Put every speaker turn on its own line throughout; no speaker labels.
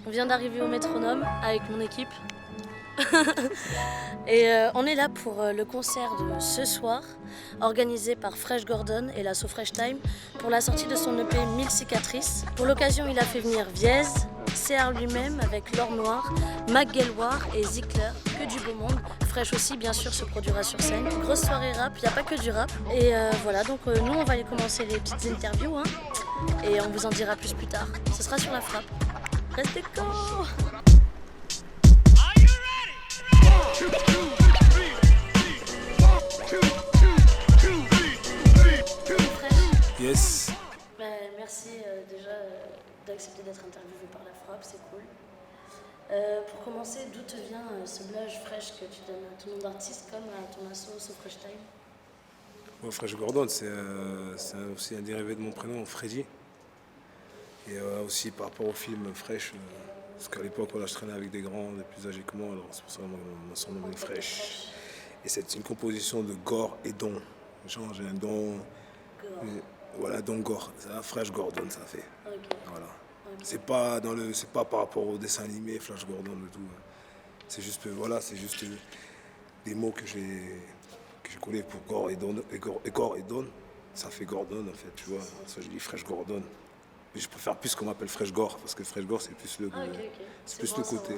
On vient d'arriver au Métronome avec mon équipe. Et on est là pour le concert de ce soir, organisé par Fresh Gordon et la So Fresh Time, pour la sortie de son EP 1000 cicatrices. Pour l'occasion, il a fait venir Viez, CR lui-même avec L'Or Noir, Mac Gelwar et Zickler, que du beau monde. Fresh aussi, bien sûr, se produira sur scène. Grosse soirée rap, il n'y a pas que du rap. Et voilà, donc nous, on va aller commencer les petites interviews, hein, et on vous en dira plus tard. Ce sera sur la frappe. Restez corps.
Yes.
Merci déjà d'accepter d'être interviewé par la frappe, c'est cool. Pour commencer, d'où te vient ce blage Fresh que tu donnes à ton nom d'artiste comme à ton asso So Fresh Time?
Moi, Fresh Gordon, c'est aussi un dérivé de mon prénom, Freddy. Et aussi par rapport au film Fresh, parce qu'à l'époque, voilà, je traînais avec des grands, des plus âgés que moi, alors c'est pour ça que mon surnom est Fresh. Et c'est une composition de Gore et Don. Genre, j'ai un don. Voilà, Don Gore. Ça, Fresh Gordon, ça fait.
Okay.
Voilà.
Okay.
C'est pas par rapport au dessin animé Flash Gordon et tout. C'est juste, voilà, c'est juste des mots que j'ai collés pour Gore et Don. Et Gore et Don, ça fait Gordon en fait, tu vois. Ça, je dis Fresh Gordon. Mais je préfère plus qu'on m'appelle Fresh Gore, parce que Fresh Gore, c'est plus
okay.
C'est plus le côté.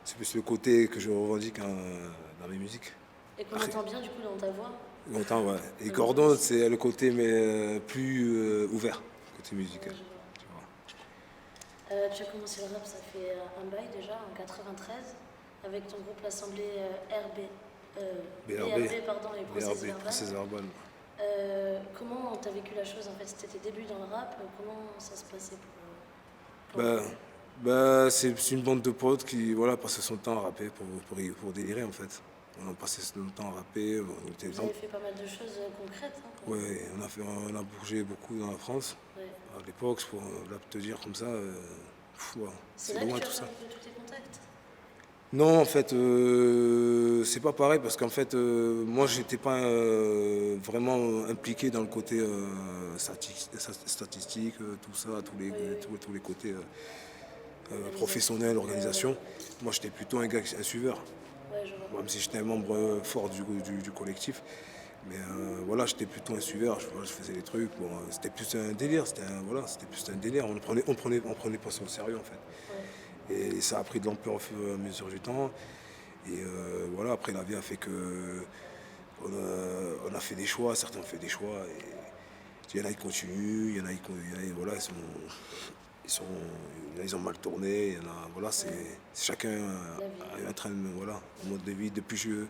C'est plus le côté que je revendique dans mes musiques.
Et qu'on entend bien du coup dans ta voix.
On entend, ouais. Et Gordon, c'est le côté mais plus ouvert, côté musical.
Tu as commencé le rap, ça fait un bail déjà, en 93, avec ton groupe l'Assemblée BRB, pardon, et Process Verbal. Comment t'as vécu la chose en fait? C'était tes débuts dans le rap, comment ça se passait pour
c'est une bande de potes qui voilà, passaient son temps à rapper pour délirer en fait. On a passé son temps à rapper.
Vous avez fait pas mal de choses concrètes. Hein,
oui, on a bougé beaucoup dans la France. Ouais. À l'époque, pour te dire comme ça,
c'est loin tout ça. C'est là que tu as fait tous tes contacts?
Non, en fait, c'est pas pareil parce qu'en fait, moi, j'étais pas vraiment impliqué dans le côté statistique, tout ça, tous les côtés professionnels, organisation. Moi, j'étais plutôt un suiveur. Même si j'étais un membre fort du collectif. Mais voilà, j'étais plutôt un suiveur, je faisais les trucs. Bon, c'était plus un délire, c'était plus un délire. On prenait pas ça au sérieux en fait. Ouais. Et ça a pris de l'ampleur au fur et à mesure du temps. Et voilà, après la vie a fait que on a fait des choix, certains ont fait des choix. Et il y en a qui continuent, il y en a qui voilà, ils ont mal tourné. Il y en a, voilà, c'est chacun est en train de, voilà, en mode de vie depuis que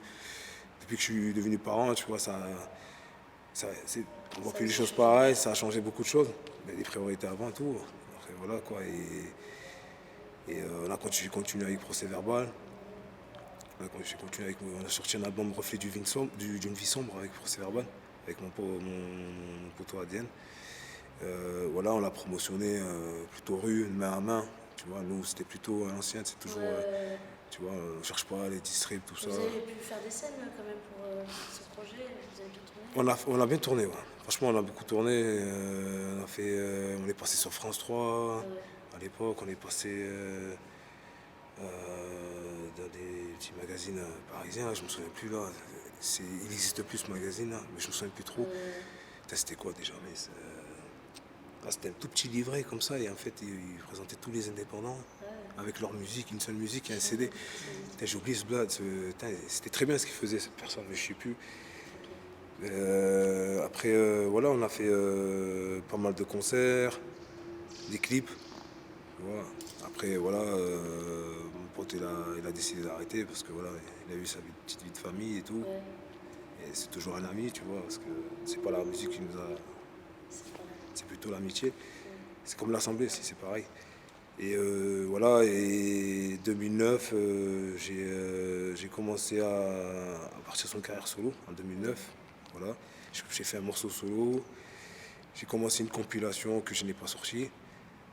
je suis devenu parent, tu vois, on voit plus les choses pareilles, ça a changé beaucoup de choses. Mais les priorités avant tout. Après, voilà quoi. Et on a continué avec Procès Verbal. On a sorti un album Reflet d'une vie sombre avec Procès Verbal, avec mon poteau Adienne. Voilà, on l'a promotionné plutôt rue, main à main. Tu vois, nous c'était plutôt à l'ancienne, c'est toujours. Tu vois, on ne cherche pas les distribs, tout ça.
Vous avez pu faire des scènes quand même pour ce projet? Vous avez bien tourné?
On a bien tourné, ouais. Franchement, on a beaucoup tourné. On est passé sur France 3. Ouais. À l'époque, on est passé dans des petits magazines parisiens. Je ne me souviens plus là. Il n'existe plus ce magazine, là, mais je ne me souviens plus trop. C'était quoi déjà? C'était un tout petit livret comme ça. Et en fait, ils présentaient tous les indépendants. Avec leur musique, une seule musique et un CD. J'ai oublié ce blad. C'était très bien ce qu'il faisait cette personne, mais je ne sais plus. Après, voilà, on a fait pas mal de concerts, des clips. Voilà. Après, voilà, mon pote il a décidé d'arrêter parce que voilà, il a eu sa petite vie de famille et tout. Ouais. Et c'est toujours un ami, tu vois, parce que c'est pas la musique qui nous a. C'est plutôt l'amitié. Ouais. C'est comme l'Assemblée aussi, c'est pareil. Et voilà, et 2009, j'ai commencé à partir sur une carrière solo, en 2009. Voilà. J'ai fait un morceau solo, j'ai commencé une compilation que je n'ai pas sortie.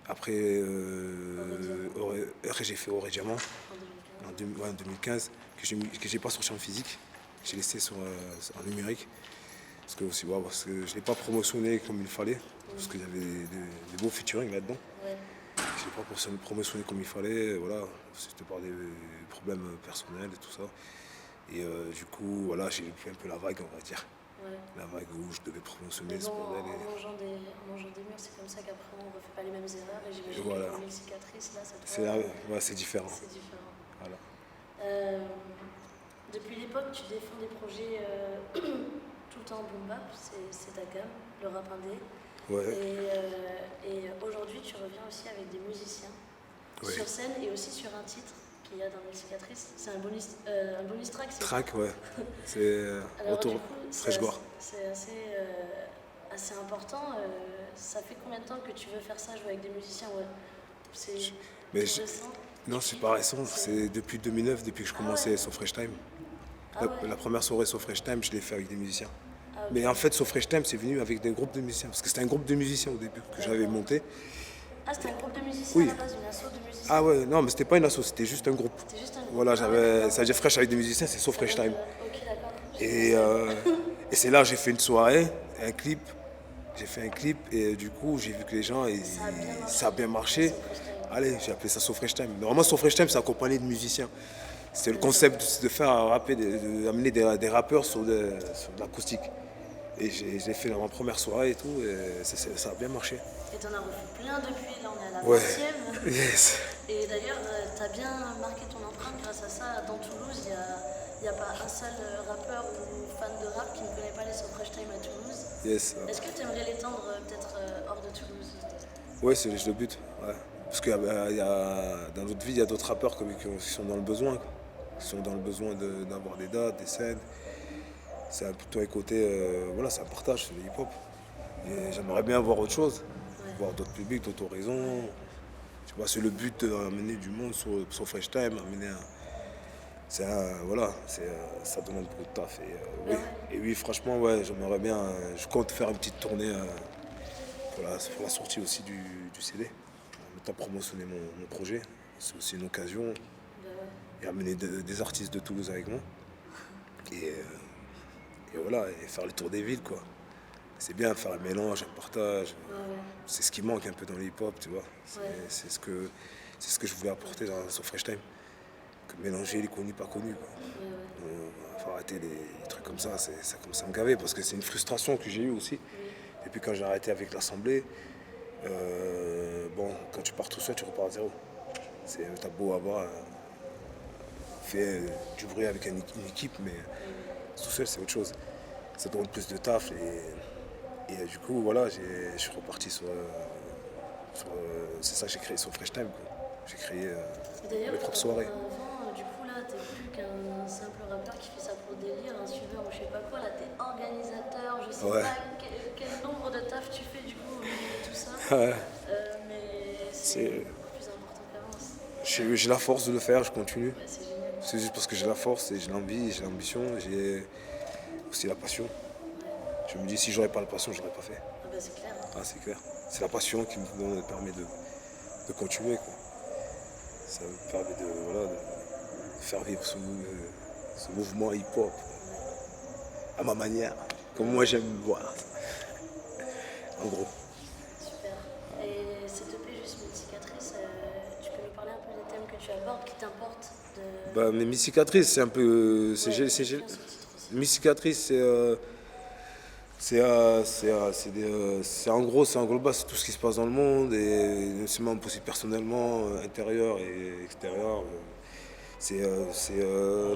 Après, j'ai fait Auré Diamant en 2015, que j'ai pas sorti en physique. j'ai laissé en numérique. Parce que, aussi, ouais, parce que je ne l'ai pas promotionné comme il fallait. Parce qu'il y avait des beaux featuring là-dedans.
Ouais.
Je ne l'ai pas promotionné comme il fallait. Voilà, c'était par des problèmes personnels et tout ça. Et du coup, voilà, j'ai pris un peu la vague, on va dire.
Ouais.
La vague où je devais promotionner
Mais
ce
bon,
bordel.
en mangeant des murs, c'est comme ça qu'après on ne refait pas les mêmes erreurs. Et j'imagine
Voilà.
que les cicatrices, là, cette
C'est
fois,
ouais, c'est différent.
c'est différent.
Voilà.
Depuis l'époque, tu défends des projets tout le temps boom bap, c'est ta gamme, le rap indé.
Ouais.
Et aujourd'hui, tu reviens aussi avec des musiciens
Ouais.
sur scène et aussi sur un titre qu'il y a dans Mille Cicatrices. C'est un bonus track.
Track, ouais. C'est
Alors,
retour
du coup,
Fresh Gore.
c'est assez important. Ça fait combien de temps que tu veux faire ça, jouer avec des musiciens? Ouais. C'est récent?
Non, c'est pas récent. C'est depuis 2009, depuis que je commençais So Fresh Time. La première soirée So Fresh Time, je l'ai fait avec des musiciens.
Ah, okay.
Mais en fait, So Fresh Time, c'est venu avec des groupes de musiciens. Parce que c'était un groupe de musiciens au début que j'avais monté.
Ah, c'était un groupe de musiciens à la base, une asso de musiciens?
Ah ouais, non, mais c'était pas une asso, c'était juste un groupe.
C'était juste un groupe.
Voilà, ça veut dire Fresh avec des musiciens, c'est So Fresh Time.
Ok, d'accord.
Et c'est là que j'ai fait une soirée, un clip. J'ai fait un clip et du coup, j'ai vu que les gens, ça a bien marché. Allez, j'ai appelé ça So Fresh Time. Normalement, So Fresh Time, c'est accompagné de musiciens. C'était le concept de faire rapper, d'amener des rappeurs sur de l'acoustique. Et j'ai fait dans ma première soirée et tout, et ça a bien marché.
Et t'en as refait plein depuis, là on est à la
Ouais.
20e.
Yes.
Et d'ailleurs, t'as bien marqué ton empreinte grâce à ça. Dans Toulouse, il n'y a pas un seul rappeur ou fan de rap qui ne connaît pas les So Fresh Time à Toulouse.
Yes.
Est-ce que tu aimerais l'étendre peut-être hors de Toulouse?
Ouais, c'est le but. Ouais. Parce que dans notre vie, il y a d'autres rappeurs qui sont dans le besoin. Quoi. Qui sont dans le besoin d'avoir des dates, des scènes. C'est plutôt un côté, voilà, c'est un partage, c'est le hip-hop. Et j'aimerais bien voir autre chose, voir d'autres publics, d'autres horizons. Tu vois, c'est le but d'amener du monde sur Fresh Time, voilà, ça demande beaucoup de taf. Et oui, franchement, ouais, j'aimerais bien, je compte faire une petite tournée pour la sortie aussi du CD. En même temps promotionner mon projet, c'est aussi une occasion. Et amener des artistes de Toulouse avec moi. Et voilà, et faire le tour des villes, quoi. C'est bien de faire un mélange, un partage. C'est ce qui manque un peu dans le hip-hop, tu vois. C'est ce que je voulais apporter dans So Fresh Time. Que mélanger les connus, pas connus, quoi. Donc, faut arrêter les trucs comme ça, ça commence à me gaver, parce que c'est une frustration que j'ai eue aussi. Et puis quand j'ai arrêté avec l'Assemblée, bon, quand tu pars tout seul, tu repars à zéro. T'as beau avoir fait du bruit avec une équipe, mais tout seul, c'est autre chose. Ça demande plus de taf et du coup, voilà, je suis reparti sur c'est ça que j'ai créé sur Fresh Time, quoi. J'ai créé mes propres soirées.
Avant, du coup, là, t'es plus qu'un simple rappeur qui fait ça pour délire, un suiveur ou je sais pas quoi. Là, t'es organisateur, je sais pas quel nombre de taf tu fais, du coup, au milieu de tout ça. Mais c'est beaucoup plus important qu'avant.
J'ai la force de le faire, je continue.
C'est génial.
C'est juste parce que j'ai la force et j'ai l'envie, j'ai l'ambition, j'ai aussi la passion. Je me dis, si j'aurais pas la passion, je l'aurais pas fait.
Ah bah c'est clair.
Ah, c'est clair. C'est la passion qui me permet de continuer, quoi. Ça me permet de faire vivre ce mouvement hip-hop à ma manière, comme moi j'aime voir. En gros.
Super. Et cette EP juste Mille Cicatrices, tu peux nous parler un peu des thèmes que tu abordes, qui t'importent
Bah, mais Mille Cicatrices, c'est un peu. Mille Cicatrices, c'est en gros, c'est en global, c'est tout ce qui se passe dans le monde, et non seulement aussi personnellement, intérieur et extérieur.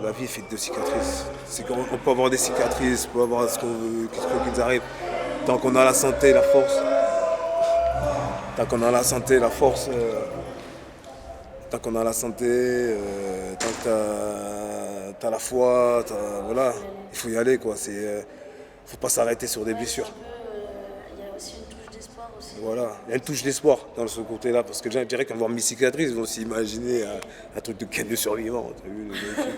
La vie est faite de cicatrices. On peut avoir des cicatrices, on peut avoir ce qu'on veut, qu'est-ce qui nous arrive. Tant qu'on a la santé, la force. Tant qu'on a la santé, la force. Tant qu'on a la santé, tant que t'as la foi, voilà, il faut y aller, quoi. Faut pas s'arrêter sur des blessures.
Il y a aussi une touche d'espoir aussi.
Voilà, il y a une touche d'espoir dans ce côté-là, parce que les gens diraient qu'en voir Mille Cicatrices, ils vont s'imaginer un truc de quête de survivant. T'as vu, le mec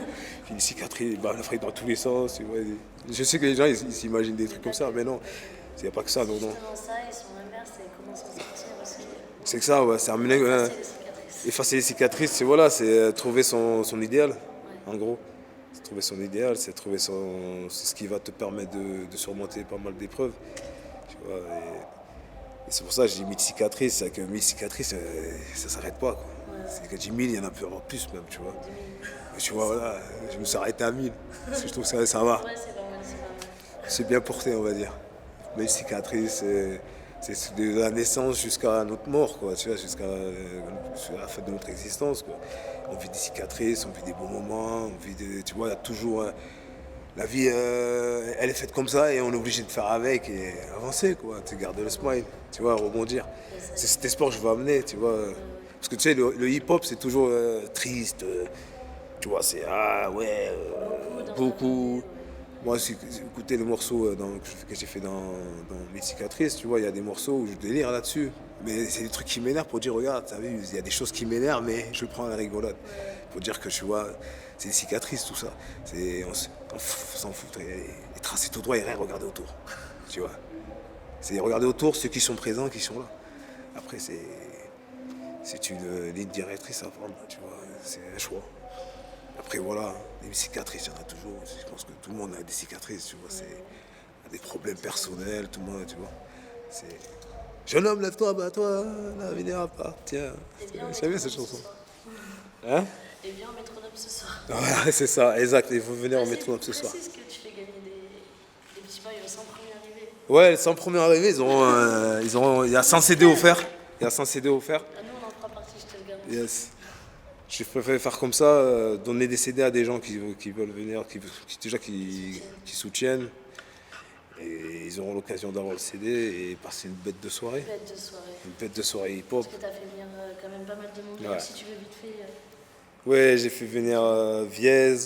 qui une cicatrice, il la frappe dans tous les sens. Tu vois. Je sais que les gens ils s'imaginent des trucs comme ça, mais non, il n'y a pas que ça. Non, non.
Justement ça, et son inverse, c'est comment s'en sortir aussi.
C'est que ça, ouais, c'est effacer les cicatrices, c'est trouver son idéal, en gros. C'est trouver son idéal, c'est c'est ce qui va te permettre de surmonter pas mal d'épreuves. Tu vois, et c'est pour ça que j'ai dis 1000 cicatrices, c'est que 1000 cicatrices, ça s'arrête pas, quoi. C'est que 10 000, il y en a plus même, tu vois. Mais tu vois, voilà, je me suis arrêté à 1000, parce que je trouve que ça va.
Ouais, c'est pas mal, c'est pas mal.
C'est bien porté, on va dire. 1000 cicatrices, c'est de la naissance jusqu'à notre mort, quoi, tu vois, jusqu'à la fin de notre existence, quoi. On vit des cicatrices, on vit des bons moments, tu vois, il y a toujours... la vie, elle est faite comme ça et on est obligé de faire avec et avancer, quoi. Tu gardes le smile, tu vois, rebondir. C'est cet espoir que je veux amener, tu vois. Parce que tu sais, le hip-hop, c'est toujours triste. Tu vois, c'est beaucoup. Moi, si j'ai écouté le morceau que j'ai fait dans Mes cicatrices, tu vois, il y a des morceaux où je délire là-dessus. Mais c'est des trucs qui m'énervent pour dire, regarde, t'as vu, il y a des choses qui m'énervent, mais je le prends à la rigolade. Pour dire que, tu vois, c'est des cicatrices, tout ça. On s'en fout. Et tracer tout droit et rien regarder autour. Tu vois. C'est regarder autour ceux qui sont présents, qui sont là. Après, c'est une ligne directrice à prendre, tu vois. C'est un choix. Après, voilà, les cicatrices, il y en a toujours. Je pense que tout le monde a des cicatrices, tu vois. C'est des problèmes personnels, tout le monde, tu vois. C'est... Jeune homme, lève-toi, bats-toi, l'avenir appartient. J'ai vu cette chanson. Hein?
Et viens au métronome ce soir.
Voilà, c'est ça, exact. Il faut venir au métronome ce soir.
Précise que tu fais gagner des petits maillots sans premier arrivé.
Ouais, les 100 premiers arrivés, il y a 100 CD offerts. Il y a 100 CD offerts.
Ah, nous, on en fera partie, je te le garantis.
Yes. Je préfère faire comme ça, donner des CD à des gens qui veulent venir, qui soutiennent. Et ils auront l'occasion d'avoir le CD et passer une bête de soirée.
Bête de soirée.
Une bête de soirée hip-hop.
Parce que t'as fait venir quand même pas mal de monde.
Ouais.
Donc, si tu veux vite fait.
Ouais, j'ai fait venir Viez,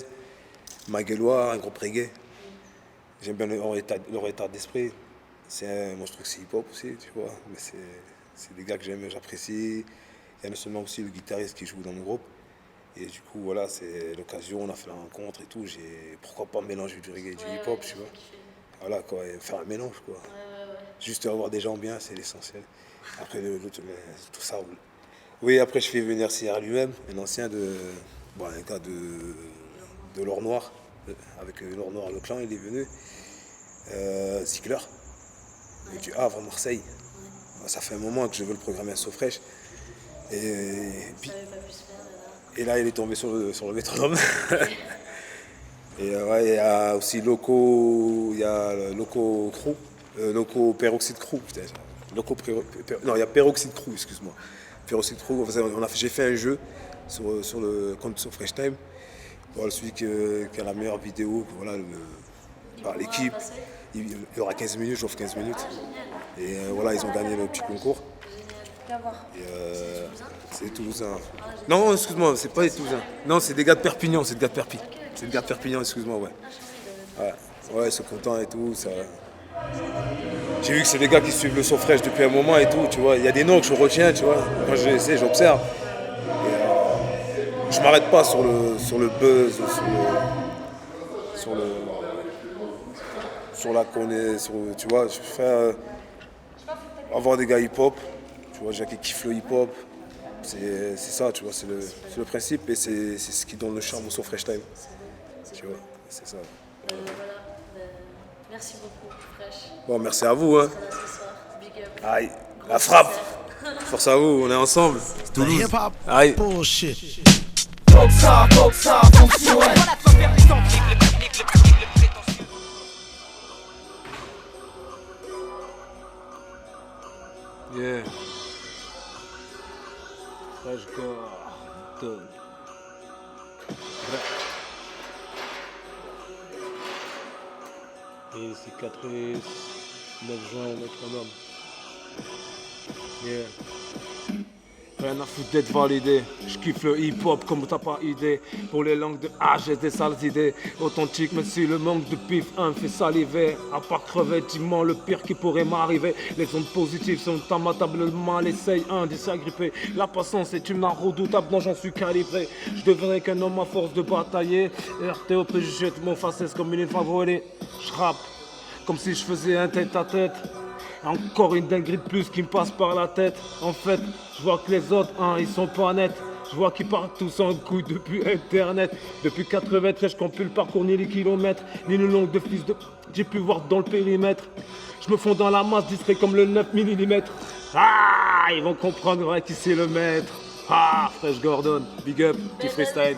Magueloire, un groupe reggae. J'aime bien leur état d'esprit. Moi, je trouve que c'est hip-hop aussi, tu vois. Mais c'est des gars que j'aime, j'apprécie. Il y a non seulement aussi le guitariste qui joue dans mon groupe. Et du coup, voilà, c'est l'occasion, on a fait la rencontre et tout. Pourquoi pas mélanger du reggae et du hip-hop, tu vois. Voilà, quoi, et faire un mélange, quoi. Juste avoir des gens bien, c'est l'essentiel. Après, tout ça roule. Oui, après, je fais venir CR lui-même, un ancien un gars de l'Or Noir. Avec l'Or Noir, le clan, il est venu. Ziegler, du Havre, Marseille. Ça fait un moment que je veux le programmer à SoFresh. Et là, il est tombé sur le métronome. Et ouais, il y a aussi Loco Crew, Loco Peroxide Crew, putain. Non, il y a Peroxide Crew, excuse-moi. Peroxide Crew, j'ai fait un jeu sur le compte SoFresh Time. Voilà, celui qui a la meilleure vidéo, voilà, l'équipe. Il y aura 15 minutes, j'offre 15 minutes. Et voilà, ils ont gagné le petit concours. Et c'est Toulousain. Non, excuse-moi, c'est pas les Toulousains. Non, c'est des gars de Perpignan, c'est des gars de Perpi. C'est des gars de Perpignan, excuse-moi, ouais. Ouais, ils sont contents et tout. Ça... J'ai vu que c'est des gars qui suivent le SoFresh depuis un moment et tout, tu vois. Il y a des noms que je retiens, tu vois. Quand j'essaie, j'observe. Et je m'arrête pas sur le buzz, sur la connaissance, tu vois. Je préfère avoir des gars hip-hop, tu vois, qui kiffent le hip-hop. C'est ça, tu vois, c'est le principe et c'est ce qui donne le charme au SoFresh Time. Tu vois, c'est ça.
Voilà. Merci beaucoup, Fresh.
Bon, merci à vous. Hein.
Ce soir. Big up.
Aïe, la frappe. Force à vous, on est ensemble. Toulouse. Aïe.
Bullshit. Boxa, fonctionne.
Yeah. Fresh Gordon. Et cicatrice, 9 juin au métronome. Yeah. Rien à foutre d'être validé. Je kiffe le hip-hop comme t'as pas idée. Pour les langues de A, j'ai des sales idées. Authentique, mais si le manque de pif me fait saliver. À part crever, dis-moi le pire qui pourrait m'arriver. Les ondes positives sont à ma table, le mal essaye de s'agripper. La patience est une arme redoutable dont j'en suis calibré. Je deviendrai qu'un homme à force de batailler. RTOP, je jette mon faciès comme une favorée. Je rappe comme si je faisais un tête-à-tête. Encore une dinguerie de plus qui me passe par la tête. En fait, je vois que les autres, ils sont pas nets.
Je vois qu'ils partent tous en couille depuis Internet. Depuis 93, je compte plus le parcours ni les kilomètres, ni le nombre de fils de... J'ai pu voir dans le périmètre. Je me fonds dans la masse, discret comme le 9 mm. Ah, ils vont comprendre ouais, qui c'est le maître. Ah, Fresh Gordon, big up, petit freestyle.